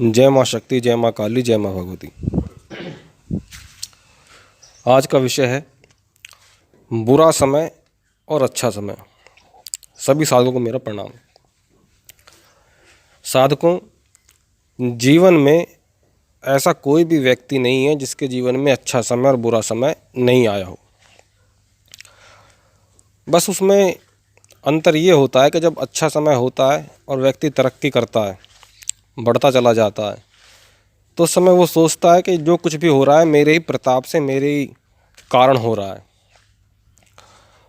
जय माँ शक्ति, जय माँ काली, जय माँ भगवती। आज का विषय है बुरा समय और अच्छा समय। सभी साधकों को मेरा प्रणाम। साधकों, जीवन में ऐसा कोई भी व्यक्ति नहीं है जिसके जीवन में अच्छा समय और बुरा समय नहीं आया हो। बस उसमें अंतर ये होता है कि जब अच्छा समय होता है और व्यक्ति तरक्की करता है, बढ़ता चला जाता है, तो उस समय वो सोचता है कि जो कुछ भी हो रहा है मेरे ही प्रताप से, मेरे ही कारण हो रहा है।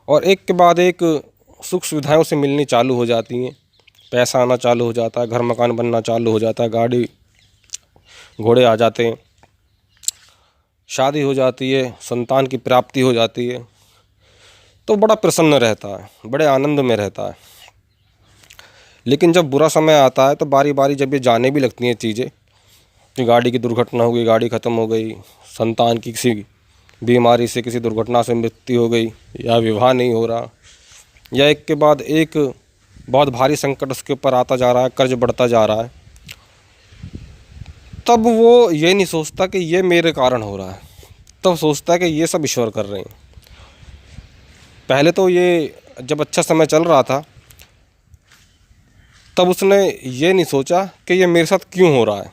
और एक के बाद एक सुख सुविधाएं उसे मिलनी चालू हो जाती हैं, पैसा आना चालू हो जाता है, घर मकान बनना चालू हो जाता है, गाड़ी घोड़े आ जाते हैं, शादी हो जाती है, संतान की प्राप्ति हो जाती है, तो बड़ा प्रसन्न रहता है, बड़े आनंद में रहता है। लेकिन जब बुरा समय आता है तो बारी बारी जब ये जाने भी लगती हैं चीज़ें कि गाड़ी की दुर्घटना हो गई, गाड़ी ख़त्म हो गई, संतान की किसी बीमारी से, किसी दुर्घटना से मृत्यु हो गई, या विवाह नहीं हो रहा, या एक के बाद एक बहुत भारी संकट उसके ऊपर आता जा रहा है, कर्ज बढ़ता जा रहा है, तब वो ये नहीं सोचता कि ये मेरे कारण हो रहा है, तब सोचता है कि ये सब ईश्वर कर रहे हैं। पहले तो ये जब अच्छा समय चल रहा था तब उसने ये नहीं सोचा कि ये मेरे साथ क्यों हो रहा है।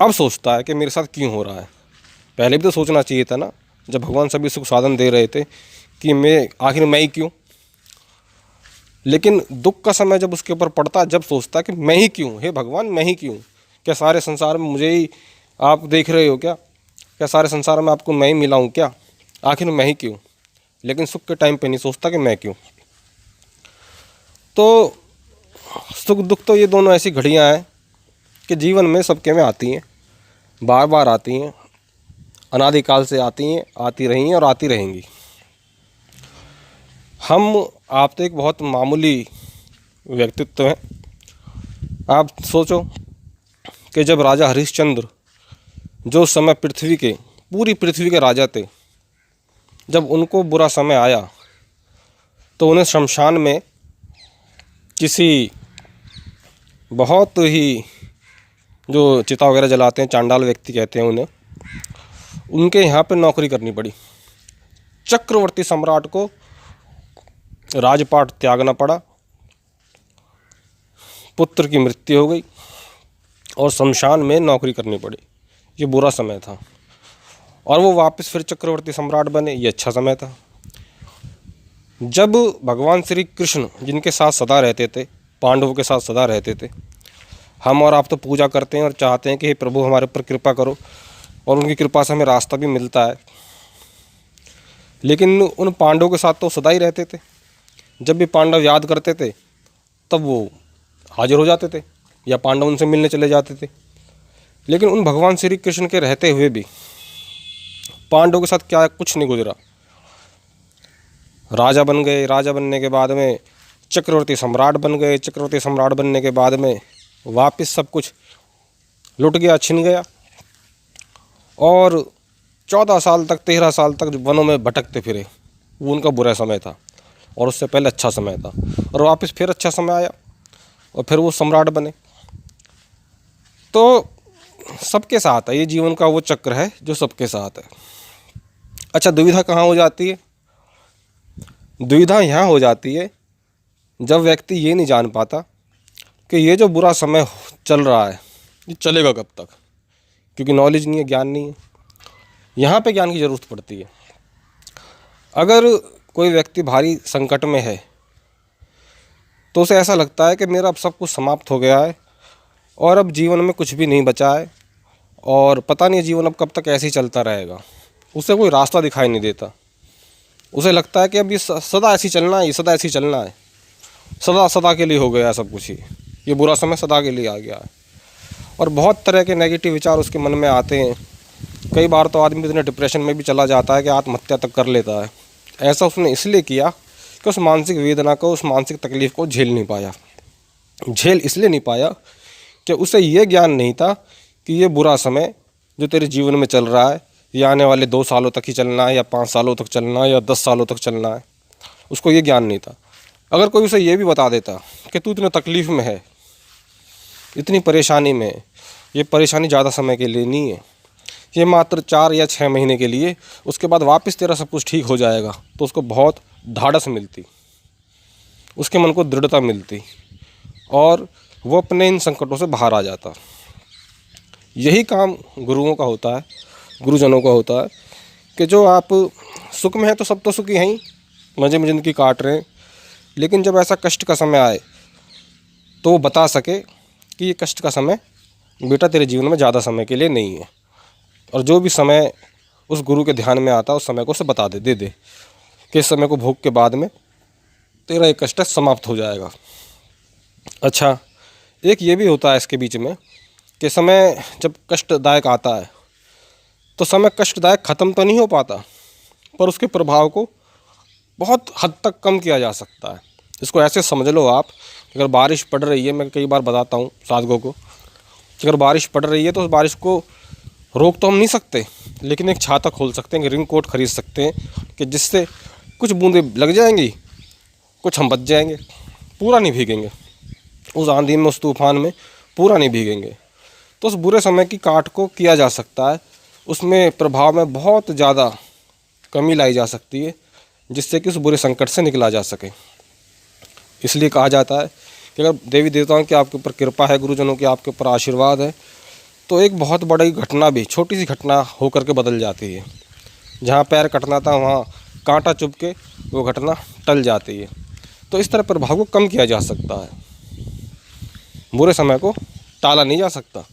अब सोचता है कि मेरे साथ क्यों हो रहा है। पहले भी तो सोचना चाहिए था ना, जब भगवान सभी सुख साधन दे रहे थे, कि आखिर मैं ही क्यों। लेकिन दुख का समय जब उसके ऊपर पड़ता है, जब सोचता है कि मैं ही क्यों, हे भगवान मैं ही क्यों, क्या सारे संसार में मुझे ही आप देख रहे हो क्या सारे संसार में आपको मैं ही मिला हूँ क्या, आखिर मैं ही क्यों। लेकिन सुख के टाइम पे नहीं सोचता कि मैं क्यों। तो सुख दुख तो ये दोनों ऐसी घड़ियाँ हैं कि जीवन में सबके में आती हैं, बार बार आती हैं, अनादिकाल से आती हैं, आती रही हैं और आती रहेंगी। आप तो एक बहुत मामूली व्यक्तित्व हैं। आप सोचो कि जब राजा हरिश्चंद्र, जो समय पूरी पृथ्वी के राजा थे, जब उनको बुरा समय आया तो उन्हें शमशान में किसी बहुत ही, जो चिता वगैरह जलाते हैं, चांडाल व्यक्ति कहते हैं उन्हें, उनके यहाँ पे नौकरी करनी पड़ी। चक्रवर्ती सम्राट को राजपाट त्यागना पड़ा, पुत्र की मृत्यु हो गई और शमशान में नौकरी करनी पड़ी। ये बुरा समय था। और वो वापस फिर चक्रवर्ती सम्राट बने, ये अच्छा समय था। जब भगवान श्री कृष्ण, जिनके साथ सदा रहते थे, पांडवों के साथ सदा रहते थे, हम और आप तो पूजा करते हैं और चाहते हैं कि हे प्रभु हमारे ऊपर कृपा करो, और उनकी कृपा से हमें रास्ता भी मिलता है। लेकिन उन पांडवों के साथ तो सदा ही रहते थे। जब भी पांडव याद करते थे तब वो हाजिर हो जाते थे, या पांडव उनसे मिलने चले जाते थे। लेकिन उन भगवान श्री कृष्ण के रहते हुए भी पांडवों के साथ क्या कुछ नहीं गुजरा। राजा बन गए, राजा बनने के बाद में चक्रवर्ती सम्राट बन गए, चक्रवर्ती सम्राट बनने के बाद में वापस सब कुछ लुट गया, छिन गया, और 14 साल तक, 13 साल तक वनों में भटकते फिरे। वो उनका बुरा समय था। और उससे पहले अच्छा समय था, और वापस फिर अच्छा समय आया और फिर वो सम्राट बने। तो सबके साथ है, ये जीवन का वो चक्र है जो सबके साथ है। अच्छा, दुविधा कहाँ हो जाती है? दुविधा यहाँ हो जाती है जब व्यक्ति ये नहीं जान पाता कि ये जो बुरा समय चल रहा है ये चलेगा कब तक, क्योंकि नॉलेज नहीं है, ज्ञान नहीं है। यहाँ पे ज्ञान की ज़रूरत पड़ती है। अगर कोई व्यक्ति भारी संकट में है तो उसे ऐसा लगता है कि मेरा अब सब कुछ समाप्त हो गया है और अब जीवन में कुछ भी नहीं बचा है, और पता नहीं जीवन अब कब तक ऐसे ही चलता रहेगा। उसे कोई रास्ता दिखाई नहीं देता। उसे लगता है कि अब ये सदा ऐसे ही चलना है, ये सदा ऐसे ही चलना है, सदा सदा के लिए हो गया सब कुछ ही, ये बुरा समय सदा के लिए आ गया है। और बहुत तरह के नेगेटिव विचार उसके मन में आते हैं। कई बार तो आदमी इतने डिप्रेशन में भी चला जाता है कि आत्महत्या तक कर लेता है। ऐसा उसने इसलिए किया कि उस मानसिक वेदना को, उस मानसिक तकलीफ़ को झेल नहीं पाया। झेल इसलिए नहीं पाया कि उसे ये ज्ञान नहीं था कि ये बुरा समय जो तेरे जीवन में चल रहा है ये आने वाले 2 सालों तक ही चलना है, या 5 सालों तक चलना है, या 10 सालों तक चलना है। उसको ये ज्ञान नहीं था। अगर कोई उसे ये भी बता देता कि तू इतने तकलीफ़ में है, इतनी परेशानी में है। ये परेशानी ज़्यादा समय के लिए नहीं है, ये मात्र 4 या 6 महीने के लिए, उसके बाद वापस तेरा सब कुछ ठीक हो जाएगा। तो उसको बहुत ढाढ़स मिलती, उसके मन को दृढ़ता मिलती और वो अपने इन संकटों से बाहर आ जाता। यही काम गुरुओं का होता है, गुरुजनों का होता है कि जो आप सुख में है तो सब तो सुखी हैं ही, मज़े में ज़िंदगी काट रहे हैं, लेकिन जब ऐसा कष्ट का समय आए तो वो बता सके कि ये कष्ट का समय बेटा तेरे जीवन में ज़्यादा समय के लिए नहीं है। और जो भी समय उस गुरु के ध्यान में आता है उस समय को उसे बता दे दे कि इस समय को भोग के बाद में तेरा एक कष्ट समाप्त हो जाएगा। अच्छा, एक ये भी होता है इसके बीच में कि समय जब कष्टदायक आता है तो समय कष्टदायक ख़त्म तो नहीं हो पाता, पर उसके प्रभाव को बहुत हद तक कम किया जा सकता है। इसको ऐसे समझ लो आप, अगर बारिश पड़ रही है, मैं कई बार बताता हूँ साधकों को कि अगर बारिश पड़ रही है तो उस बारिश को रोक तो हम नहीं सकते, लेकिन एक छाता खोल सकते हैं, कि रिंग कोट खरीद सकते हैं कि जिससे कुछ बूंदें लग जाएंगी, कुछ हम बच जाएंगे, पूरा नहीं भीगेंगे उस आंधी में, उस तूफान में पूरा नहीं भीगेंगे। तो उस बुरे समय की काट को किया जा सकता है, उसमें प्रभाव में बहुत ज़्यादा कमी लाई जा सकती है, जिससे कि उस बुरे संकट से निकला जा सके। इसलिए कहा जाता है कि अगर देवी देवताओं की आपके ऊपर कृपा है, गुरुजनों की आपके ऊपर आशीर्वाद है, तो एक बहुत बड़ी घटना भी छोटी सी घटना होकर के बदल जाती है। जहाँ पैर कटना था वहाँ कांटा चुभ के वो घटना टल जाती है। तो इस तरह प्रभाव को कम किया जा सकता है, बुरे समय को टाला नहीं जा सकता,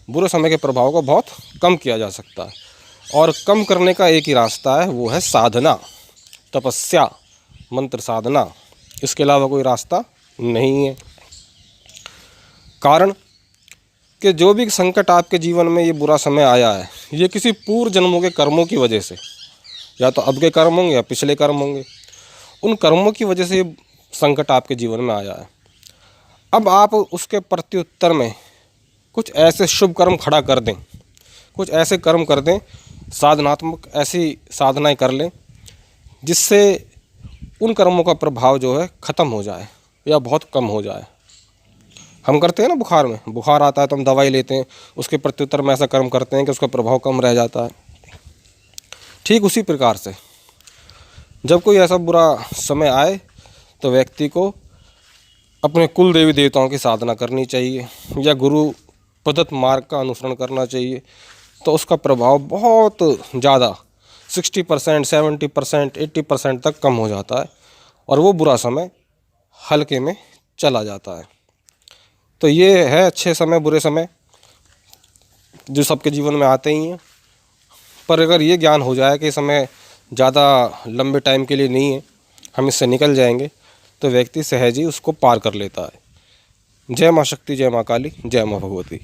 बुरे समय के प्रभाव को बहुत कम किया जा सकता है। और कम करने का एक ही रास्ता है, वो है साधना, तपस्या, मंत्र साधना। इसके अलावा कोई रास्ता नहीं है। कारण कि जो भी संकट आपके जीवन में ये बुरा समय आया है, ये किसी पूर्व जन्मों के कर्मों की वजह से, या तो अब के कर्म होंगे या पिछले कर्म होंगे, उन कर्मों की वजह से ये संकट आपके जीवन में आया है। अब आप उसके प्रत्युत्तर में कुछ ऐसे शुभ कर्म खड़ा कर दें, कुछ ऐसे कर्म कर दें, साधनात्मक ऐसी साधनाएं कर लें जिससे उन कर्मों का प्रभाव जो है ख़त्म हो जाए या बहुत कम हो जाए। हम करते हैं ना, बुखार आता है तो हम दवाई लेते हैं, उसके प्रत्युत्तर में ऐसा कर्म करते हैं कि उसका प्रभाव कम रह जाता है। ठीक उसी प्रकार से जब कोई ऐसा बुरा समय आए तो व्यक्ति को अपने कुल देवी देवताओं की साधना करनी चाहिए या गुरु प्रदत्त मार्ग का अनुसरण करना चाहिए। तो उसका प्रभाव बहुत ज़्यादा 60%, 70%, 80% तक कम हो जाता है और वो बुरा समय हल्के में चला जाता है। तो ये है अच्छे समय, बुरे समय जो सबके जीवन में आते ही हैं। पर अगर ये ज्ञान हो जाए कि समय ज़्यादा लंबे टाइम के लिए नहीं है, हम इससे निकल जाएंगे, तो व्यक्ति सहज ही उसको पार कर लेता है। जय माँ शक्ति, जय माँ काली, जय माँ भगवती।